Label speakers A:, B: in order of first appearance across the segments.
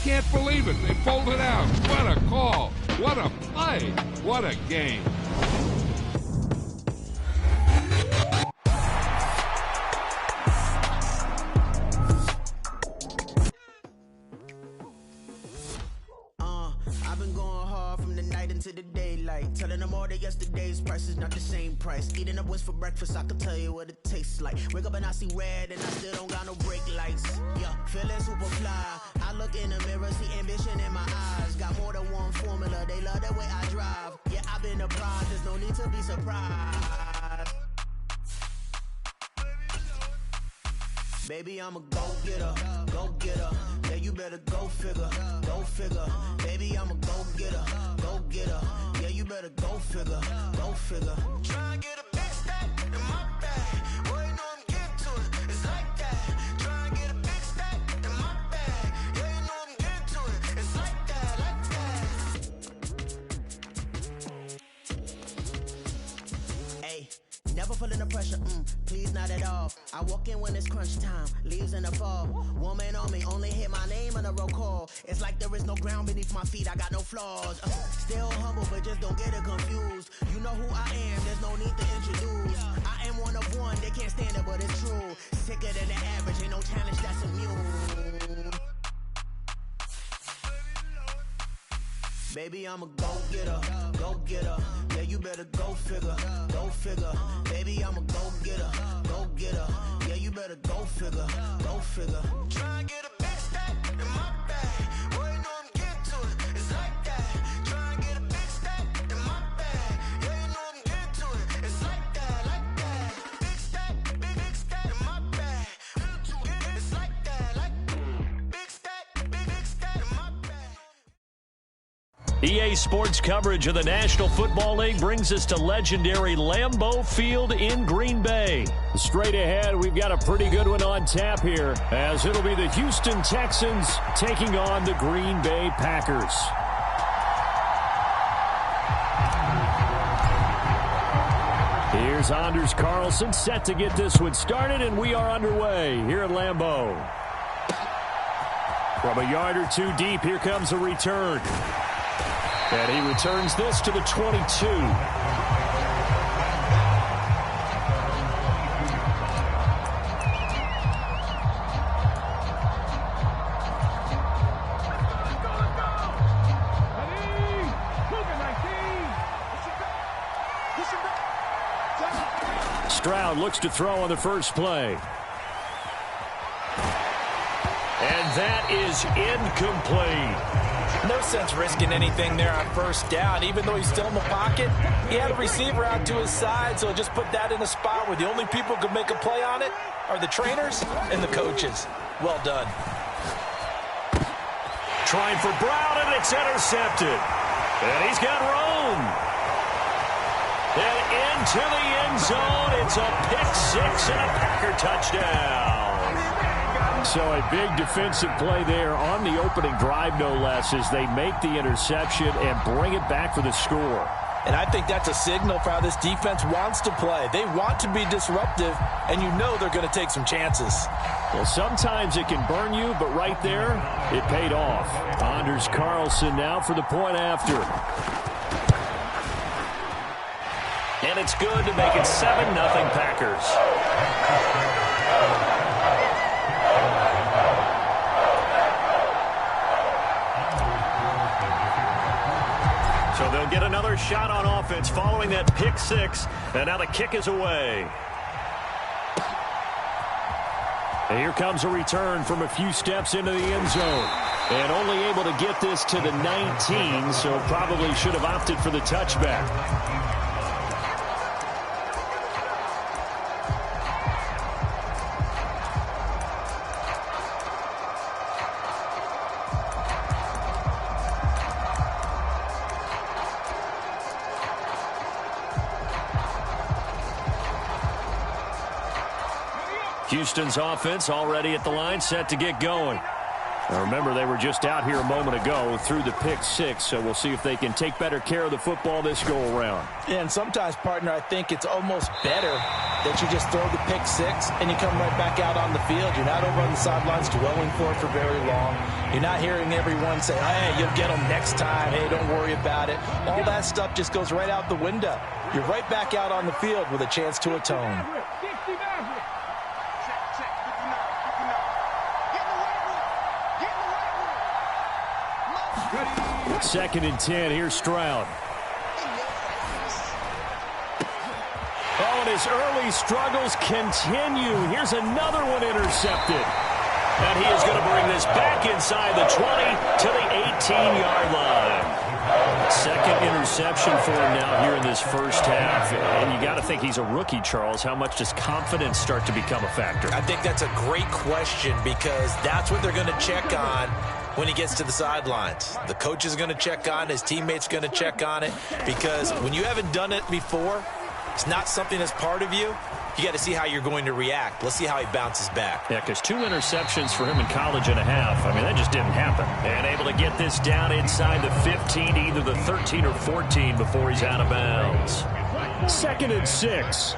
A: can't believe it. They pulled it out. What a call. What a play. What a game.
B: I've been going hard from the night into the daylight, telling them all that yesterday's price is not the same price. Eating up what's for breakfast, I can tell you what it tastes like. Wake up and I see red and I still don't got no brake lights. Yeah, feeling super fly. I look in the mirror, see ambition in my eyes. Got more than one formula, they love the way I drive. Yeah, I've been a prize, there's no need to be surprised. Baby, I'm a go-getter, go-getter. Yeah, you better go figure, go figure. Baby, I'm a go-getter, go-getter. Yeah, you better go figure, go figure. Try and get a big stack in my bag. Boy, you know I'm getting to it, it's like that. Try and get a big stack in my bag. Yeah, you know I'm getting to it, it's like that, like that. Hey. Never feeling the pressure, please not at all. I walk in when it's crunch time, leaves in the fall. Woman on me, only hit my name on a roll call. It's like there is no ground beneath my feet, I got no flaws. Still humble, but just don't get it confused. You know who I am, there's no need to introduce. I am one of one, they can't stand it, but it's true. Sicker than the average, ain't no challenge that's immune. Baby, I'm a go-getter, go-getter. Yeah, you better go figure, go figure. Baby, I'm a go-getter, go-getter. Yeah, you better go figure, go figure. Try and get a big stack in my bag. Boy, you know I'm getting to it, it's like that. Try and get a big stack in my bag. Yeah, you know I'm getting to it, it's like that, like that. Big stack, big stack in my bag. It's like that, like big stack in my bag.
C: EA Sports coverage of the National Football League brings us to legendary Lambeau Field in Green Bay. Straight ahead, we've got a pretty good one on tap here, as it'll be the Houston Texans taking on the Green Bay Packers. Here's Anders Carlson set to get this one started, and we are underway here at Lambeau. From a yard or two deep, here comes a return. And he returns this to the 22. Stroud looks to throw on the first play. And that is incomplete.
D: No sense risking anything there on first down. Even though he's still in the pocket, he had a receiver out to his side, so just put that in a spot where the only people who can make a play on it are the trainers and the coaches. Well done.
C: Trying for Brown, and it's intercepted. And he's got room. And into the end zone. It's a pick six and a Packer touchdown. So a big defensive play there on the opening drive, no less, as they make the interception and bring it back for the score.
D: And I think that's a signal for how this defense wants to play. They want to be disruptive, and you know they're going to take some chances.
C: Well, sometimes it can burn you, but right there, it paid off. Anders Carlson now for the point after. And it's good to make it 7-0 Packers. So they'll get another shot on offense following that pick six. And now the kick is away. And here comes a return from a few steps into the end zone. And only able to get this to the 19, so probably should have opted for the touchback. Houston's offense already at the line, set to get going. Now remember, they were just out here a moment ago through the pick six, so we'll see if they can take better care of the football this go-around.
D: And sometimes, partner, I think it's almost better that you just throw the pick six and you come right back out on the field. You're not over on the sidelines dwelling for it for very long. You're not hearing everyone say, hey, you'll get them next time. Hey, don't worry about it. All that stuff just goes right out the window. You're right back out on the field with a chance to atone.
C: Second and 10. Here's Stroud. Oh, and his early struggles continue. Here's another one intercepted. And he is going to bring this back inside the 20 to the 18-yard line. Second interception for him now here in this first half. And you got to think he's a rookie, Charles. How much does confidence start to become a factor?
D: I think that's a great question because that's what they're going to check on when he gets to the sidelines. The coach is going to check on it. His teammates going to check on it because when you haven't done it before, it's not something that's part of you. You got to see how you're going to react. Let's see how he bounces back.
C: Yeah, because 2 interceptions for him in college and a half. I mean, that just didn't happen. And able to get this down inside the 15, either the 13 or 14 before he's out of bounds. Second and 6.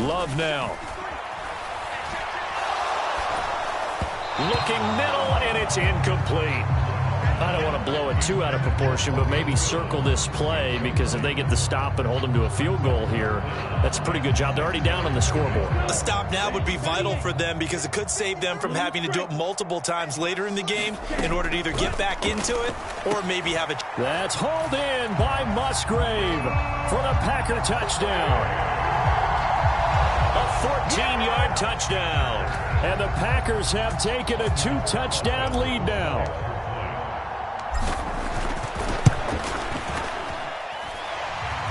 C: Love now. Looking middle, and it's incomplete. I don't want to blow it too out of proportion, but maybe circle this play because if they get the stop and hold them to a field goal here, that's a pretty good job. They're already down on the scoreboard.
D: The stop now would be vital for them because it could save them from having to do it multiple times later in the game in order to either get back into it or maybe have a...
C: That's hauled in by Musgrave for the Packer touchdown. A 14-yard touchdown. And the Packers have taken a 2-touchdown lead now.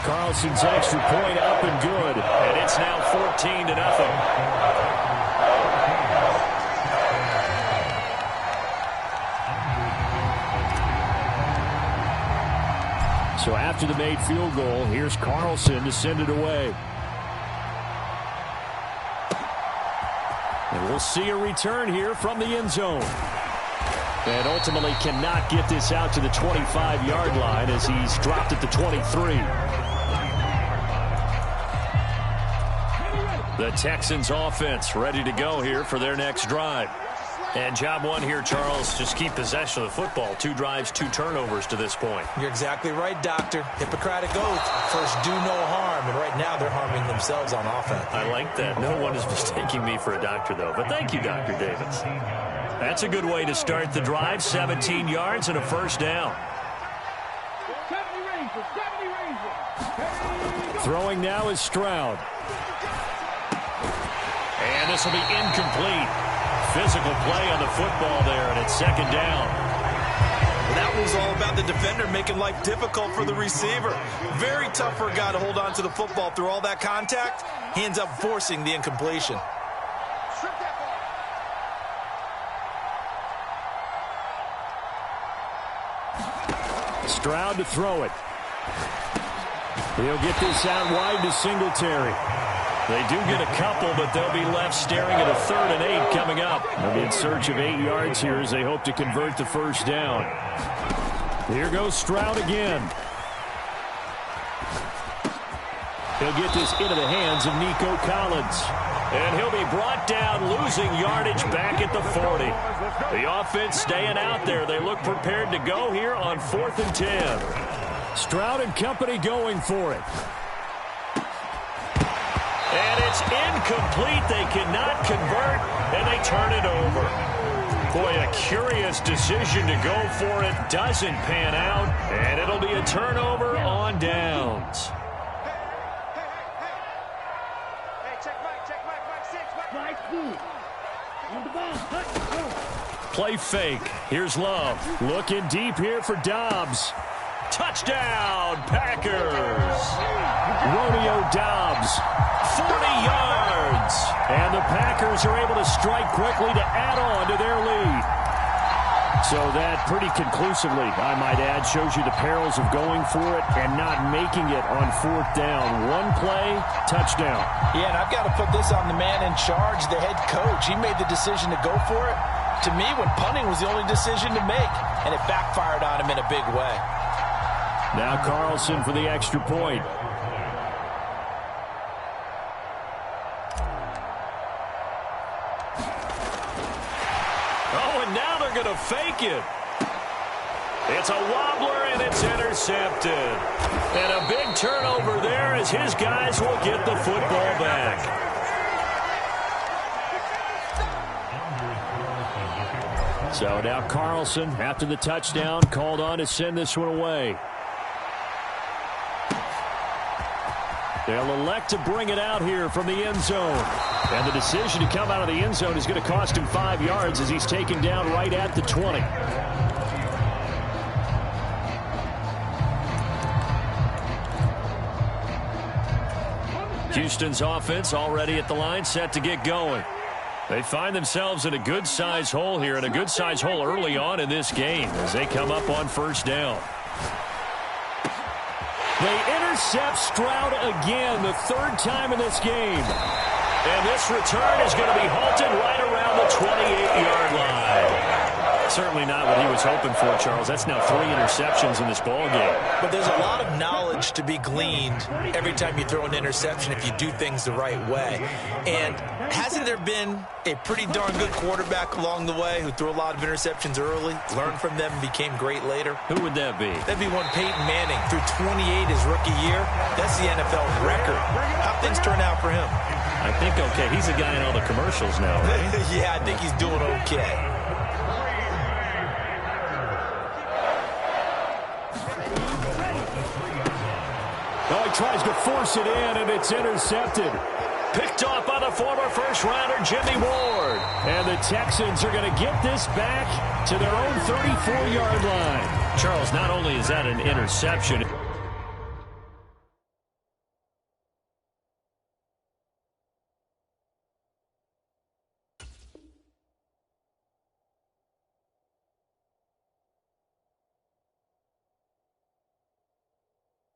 C: Carlson's extra point up and good. And it's now 14-0. So after the made field goal, here's Carlson to send it away. And we'll see a return here from the end zone. And ultimately cannot get this out to the 25-yard line as he's dropped at the 23. The Texans offense ready to go here for their next drive. And job one here, Charles, just keep possession of the football. 2 drives, 2 turnovers to this point.
D: You're exactly right, Doctor. Hippocratic oath. First, do no harm. And right now, they're harming themselves on offense.
C: I like that. No one is mistaking me for a doctor, though. But thank you, Dr. Davis. That's a good way to start the drive. 17 yards and a first down. Throwing now is Stroud. And this will be incomplete. Physical play on the football there, and it's second down.
D: That was all about the defender making life difficult for the receiver. Very tough for a guy to hold on to the football through all that contact. He ends up forcing the incompletion.
C: Stroud to throw it. He'll get this out wide to Singletary. They do get a couple, but they'll be left staring at a 3rd and 8 coming up. They'll be in search of 8 yards here as they hope to convert the first down. Here goes Stroud again. He'll get this into the hands of Nico Collins. And he'll be brought down, losing yardage back at the 40. The offense staying out there. They look prepared to go here on 4th and 10. Stroud and company going for it. And it's incomplete. They cannot convert, and they turn it over. Boy, a curious decision to go for it. Doesn't pan out, and it'll be a turnover on downs. Play fake. Here's Love. Looking deep here for Dobbs. Touchdown, Packers. Romeo Dobbs, 40 yards. And the Packers are able to strike quickly to add on to their lead. So that pretty conclusively, I might add, shows you the perils of going for it and not making it on 4th down. One play, touchdown.
D: Yeah, and I've got to put this on the man in charge, the head coach. He made the decision to go for it. To me, when punting was the only decision to make, and it backfired on him in a big way.
C: Now Carlson for the extra point. Oh, and now they're going to fake it. It's a wobbler, and it's intercepted. And a big turnover there as his guys will get the football back. So now Carlson, after the touchdown, called on to send this one away. They'll elect to bring it out here from the end zone. And the decision to come out of the end zone is going to cost him 5 yards as he's taken down right at the 20. Houston's offense already at the line, set to get going. They find themselves in a good-sized hole here, and a good-sized hole early on in this game as they come up on first down. They intercept Stroud again, the third time in this game. And this return is going to be halted right around the 28-yard line. Certainly not what he was hoping for, Charles. That's now 3 interceptions in this ball game.
D: But there's a lot of knowledge to be gleaned every time you throw an interception if you do things the right way. And hasn't there been a pretty darn good quarterback along the way who threw a lot of interceptions early, learned from them, and became great later?
C: Who would that be?
D: That'd be one Peyton Manning. Threw 28 his rookie year. That's the NFL record. How'd things turn out for him?
C: I think okay. He's a guy in all the commercials now, right?
D: Yeah, I think he's doing okay.
C: Oh, he tries to force it in, and it's intercepted. Picked off by the former first-rounder Jimmy Ward. And the Texans are going to get this back to their own 34-yard line. Charles, not only is that an interception,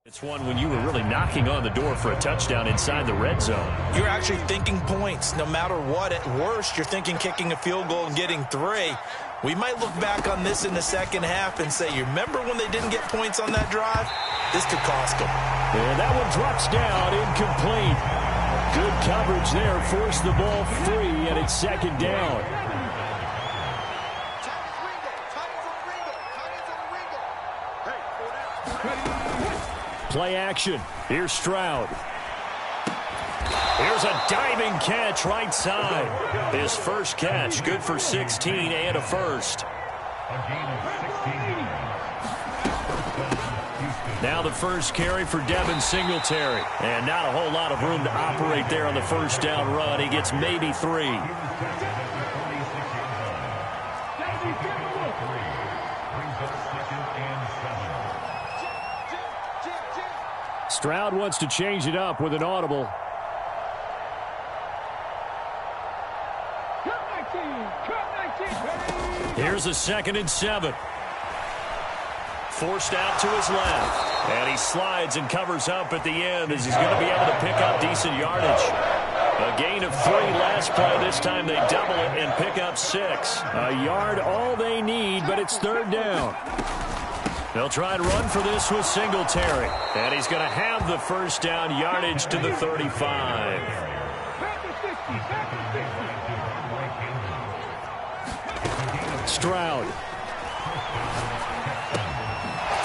C: it's one when you were really knocking on the door for a touchdown inside the red zone.
D: You're actually thinking points. No matter what, at worst, you're thinking kicking a field goal and getting 3. We might look back on this in the second half and say, you remember when they didn't get points on that drive? This could cost them.
C: And that one drops down, incomplete. Good coverage there, forced the ball free, and it's second down. Play action. Here's Stroud. Here's a diving catch right side. His first catch, good for 16 and a first. Now the first carry for Devin Singletary. And not a whole lot of room to operate there on the first down run. He gets maybe 3. Stroud wants to change it up with an audible. Here's a 2nd and 7. Forced out to his left. And he slides and covers up at the end as he's going to be able to pick up decent yardage. A gain of 3 last play. This time they double it and pick up 6. A yard all they need, but it's 3rd down. They'll try and run for this with Singletary. And he's going to have the first down, yardage to the 35. Stroud.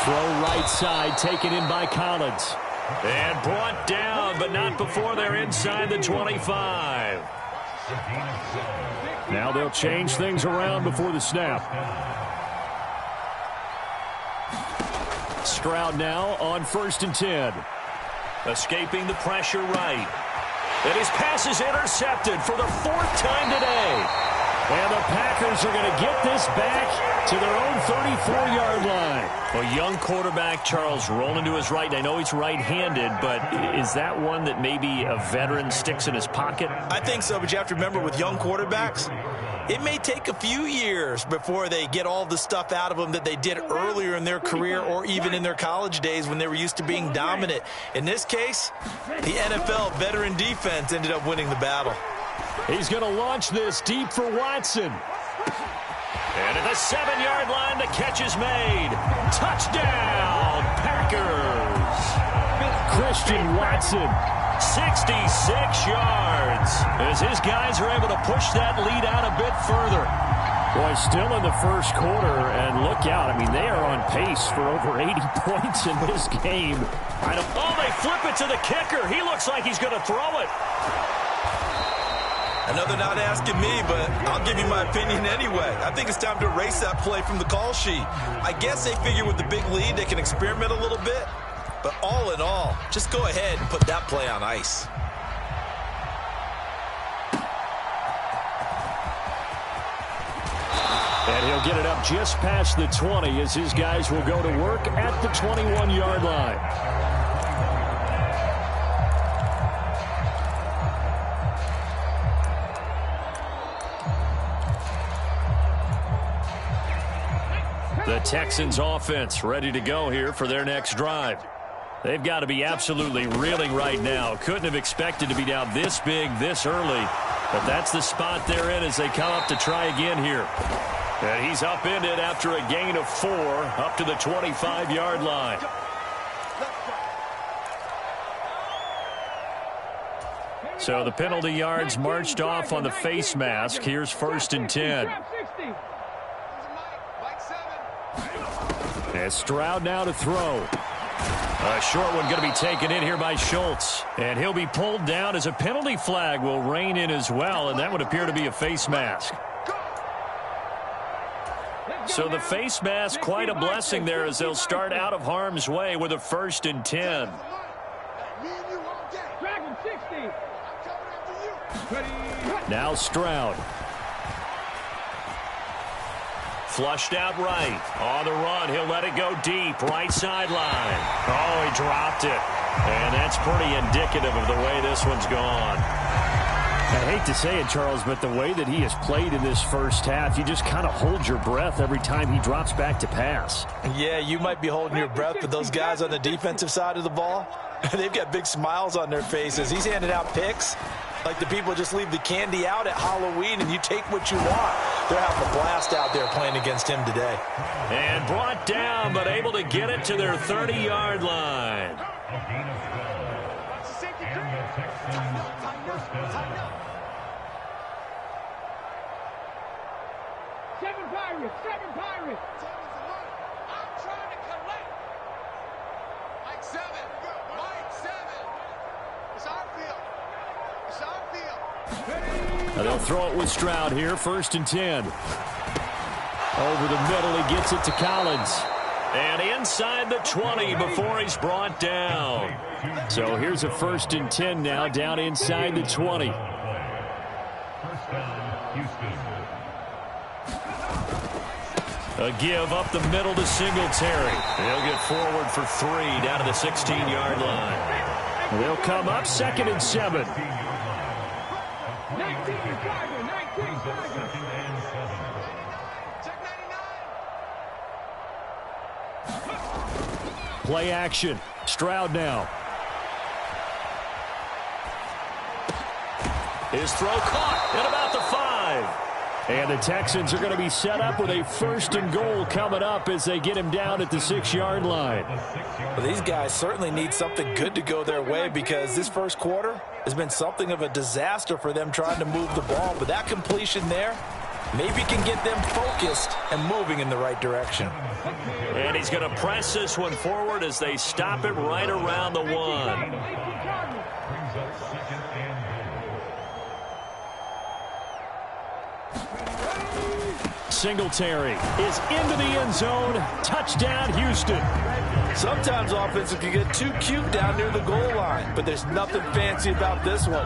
C: Throw right side, taken in by Collins. And brought down, but not before they're inside the 25. Now they'll change things around before the snap. Stroud now on 1st and 10. Escaping the pressure right. And his pass is intercepted for the 4th time today. And the Packers are going to get this back to their own 34-yard line. A young quarterback, Charles, rolling to his right. I know he's right-handed, but is that one that maybe a veteran sticks in his pocket?
D: I think so, but you have to remember with young quarterbacks, it may take a few years before they get all the stuff out of them that they did earlier in their career or even in their college days when they were used to being dominant. In this case, the NFL veteran defense ended up winning the battle.
C: He's going to launch this deep for Watson. And at the 7-yard line, the catch is made. Touchdown, Packers. Packers.
E: Christian Watson.
C: 66 yards as his guys are able to push that lead out a bit further.
E: Boy, still in the first quarter, and look out. I mean, they are on pace for over 80 points in this game.
C: Oh, they flip it to the kicker. He looks like he's going to throw it.
D: Another not asking me, but I'll give you my opinion anyway. I think it's time to erase that play from the call sheet. I guess they figure with the big lead they can experiment a little bit. But all in all, just go ahead and put that play on ice.
E: And he'll get it up just past the 20 as his guys will go to work at the 21-yard line.
C: The Texans offense ready to go here for their next drive. They've got to be absolutely reeling right now. Couldn't have expected to be down this big this early. But that's the spot they're in as they come up to try again here. And he's upended after a gain of 4 up to the 25-yard line. So the penalty yards marched off on the face mask. Here's 1st and 10. And Stroud now to throw. A short one going to be taken in here by Schultz. And he'll be pulled down as a penalty flag will rein in as well, and that would appear to be a face mask. So the face mask, quite a blessing there as they'll start out of harm's way with a 1st and 10. Now Stroud. Flushed out right. On the run, he'll let it go deep. Right sideline. Oh, he dropped it. And that's pretty indicative of the way this one's gone.
E: I hate to say it, Charles, but the way that he has played in this first half, you just kind of hold your breath every time he drops back to pass.
D: Yeah, you might be holding your breath, but those guys on the defensive side of the ball, they've got big smiles on their faces. He's handing out picks like the people just leave the candy out at Halloween and you take what you want. They're having a blast out there playing against him today.
C: And brought down, but able to get it to their 30-yard line.
F: Seven Pirates. I'm trying to collect. Mike 7. It's our field.
E: Now they'll throw it with Stroud here. 1st and 10. Over the middle, he gets it to Collins.
C: And inside the 20 before he's brought down.
E: So here's a 1st and 10 now, down inside the 20.
C: A give up the middle to Singletary. He'll get forward for 3 down to the 16-yard line.
E: They'll come up 2nd and 7. Play action. Stroud now.
C: His throw caught at about the 5.
E: And the Texans are going to be set up with a 1st and goal coming up as they get him down at the 6-yard line.
D: Well, these guys certainly need something good to go their way because this first quarter has been something of a disaster for them trying to move the ball. But that completion there maybe can get them focused and moving in the right direction.
C: And he's going to press this one forward as they stop it right around the 1.
E: Singletary is into the end zone. Touchdown, Houston.
D: Sometimes offenses can get too cute down near the goal line, but there's nothing fancy about this one.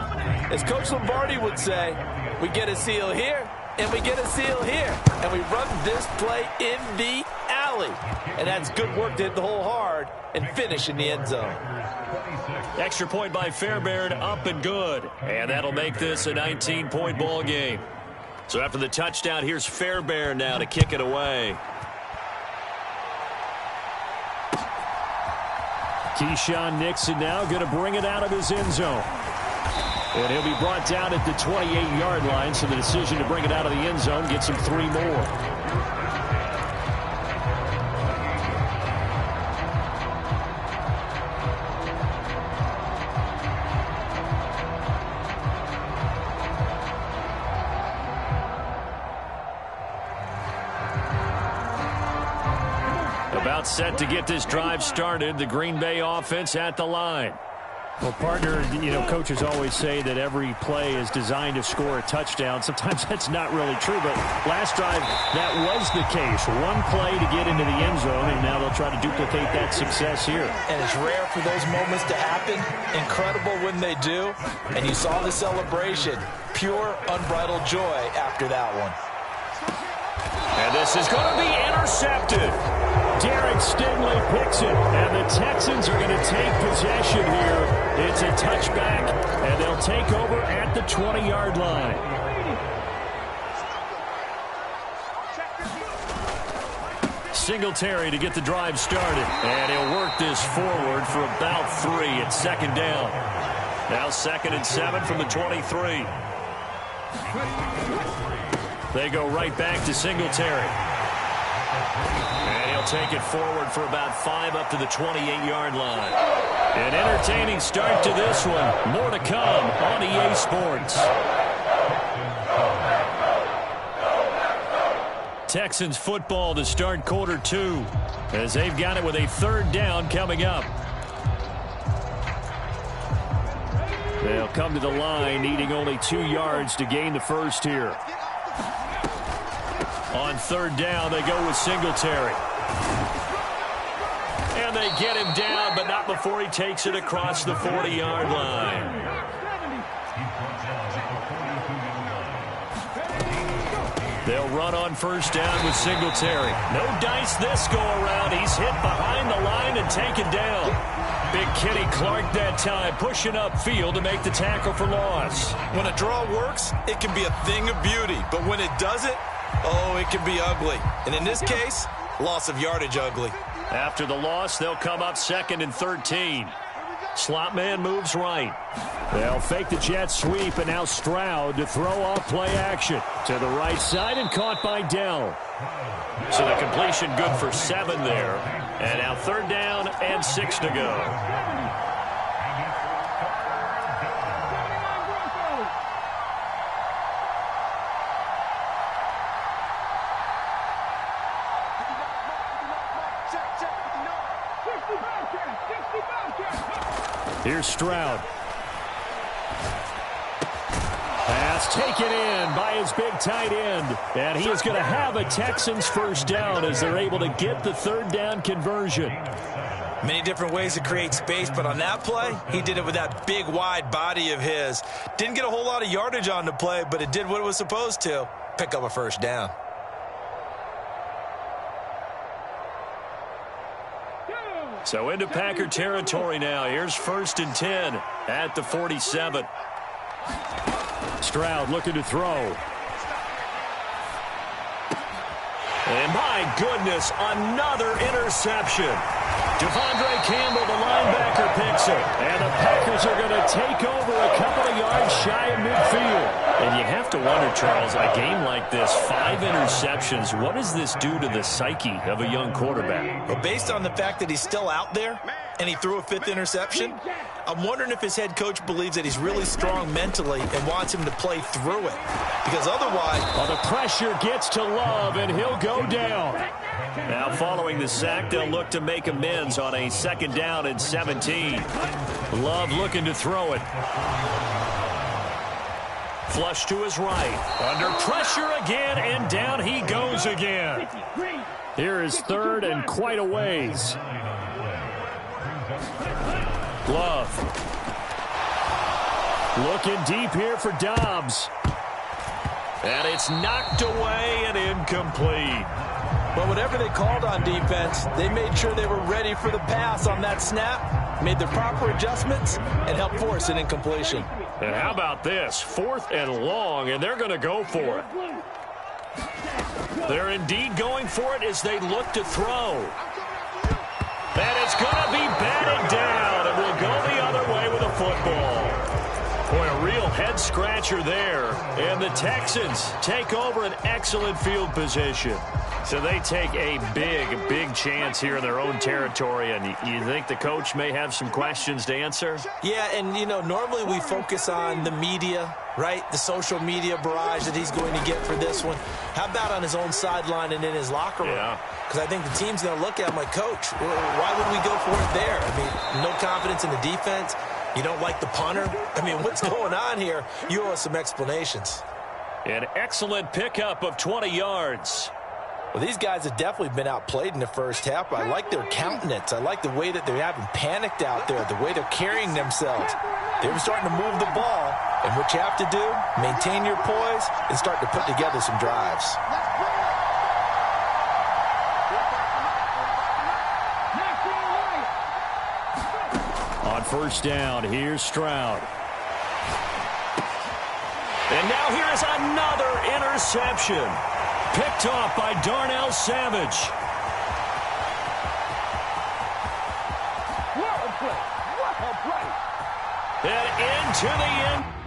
D: As Coach Lombardi would say, we get a seal here, and we get a seal here, and we run this play in the alley. And that's good work to hit the hole hard and finish in the end zone.
C: Extra point by Fairbairn, up and good. And that'll make this a 19-point ball game. So after the touchdown, here's Fairbairn now to kick it away.
E: Keyshawn Nixon now going to bring it out of his end zone. And he'll be brought down at the 28-yard line, so the decision to bring it out of the end zone gets him 3 more. About set to get this drive started. The Green Bay offense at the line.
G: Well, partner, coaches always say that every play is designed to score a touchdown. Sometimes that's not really true, but last drive, that was the case. One play to get into the end zone, and now they'll try to duplicate that success here.
D: And it's rare for those moments to happen. Incredible when they do. And you saw the celebration. Pure, unbridled joy after that one.
E: And this is going to be intercepted.
G: Derek Stingley picks it, and the Texans are going to take possession here. It's a touchback, and they'll take over at the 20-yard line.
E: Singletary to get the drive started, and he'll work this forward for about 3 at second down. Now 2nd and 7 from the 23. They go right back to Singletary. And he'll take it forward for about 5 up to the 28-yard line. An entertaining start to this one. More to come on EA Sports. Texans football to start quarter 2 as they've got it with a 3rd down coming up. They'll come to the line needing only 2 yards to gain the first here. On 3rd down, they go with Singletary. And they get him down, but not before he takes it across the 40-yard line. They'll run on 1st down with Singletary. No dice this go-around. He's hit behind the line and taken down. Big Kenny Clark that time, pushing upfield to make the tackle for loss.
D: When a draw works, it can be a thing of beauty. But when it doesn't, oh, it can be ugly. And in this case, loss of yardage ugly.
E: After the loss, they'll come up 2nd and 13. Slot man moves right.
G: They'll fake the jet sweep, and now Stroud to throw off play action. To the right side and caught by Dell.
E: So the completion good for 7 there. And now 3rd down and 6 to go.
G: Here's Stroud. Pass taken in by his big tight end. And he is going to have a Texans 1st down as they're able to get the 3rd down conversion.
D: Many different ways to create space, but on that play, he did it with that big, wide body of his. Didn't get a whole lot of yardage on the play, but it did what it was supposed to. Pick up a 1st down.
E: So into Packer territory now. Here's 1st and 10 at the 47.
G: Stroud looking to throw.
E: And my goodness, another interception. Devondre Campbell, the linebacker, picks it. And the Packers are going to take over a couple of yards shy of midfield. And you have to wonder, Charles, a game like this, 5 interceptions, what does this do to the psyche of a young quarterback?
D: Well, based on the fact that he's still out there and he threw a 5th interception, I'm wondering if his head coach believes that he's really strong mentally and wants him to play through it. Because otherwise...
G: Well, the pressure gets to Love, and he'll go down.
E: Now following the sack, they'll look to make amends on a 2nd down and 17. Love looking to throw it. Flush to his right. Under pressure again, and down he goes again.
G: Here is 3rd and quite a ways.
E: Love.
G: Looking deep here for Dobbs.
E: And it's knocked away and incomplete.
D: But whatever they called on defense, they made sure they were ready for the pass on that snap, made the proper adjustments, and helped force an incompletion.
E: And how about this? 4th and long, and they're going to go for it. They're indeed going for it as they look to throw. And it's going to be batted down, and we'll go the other way with a football. Boy, a real head-scratcher there. And the Texans take over an excellent field position.
G: So they take a big chance here in their own territory, and you think the coach may have some questions to answer?
D: Yeah, and, you know, normally we focus on the media, right? The social media barrage that he's going to get for this one. How about on his own sideline and in his locker room?
G: Yeah.
D: Because I think the team's going to look at him like, Coach, why would we go for it there? I mean, no confidence in the defense. You don't like the punter? I mean, what's going on here? You owe us some explanations.
E: An excellent pickup of 20 yards.
D: Well, these guys have definitely been outplayed in the first half. I like their countenance. I like the way that they're having panicked out there, the way they're carrying themselves. They're starting to move the ball, and what you have to do, maintain your poise and start to put together some drives.
G: On first down, here's Stroud.
E: And now here is another interception. Picked off by Darnell Savage.
F: What a play! What a play!
E: And into the end.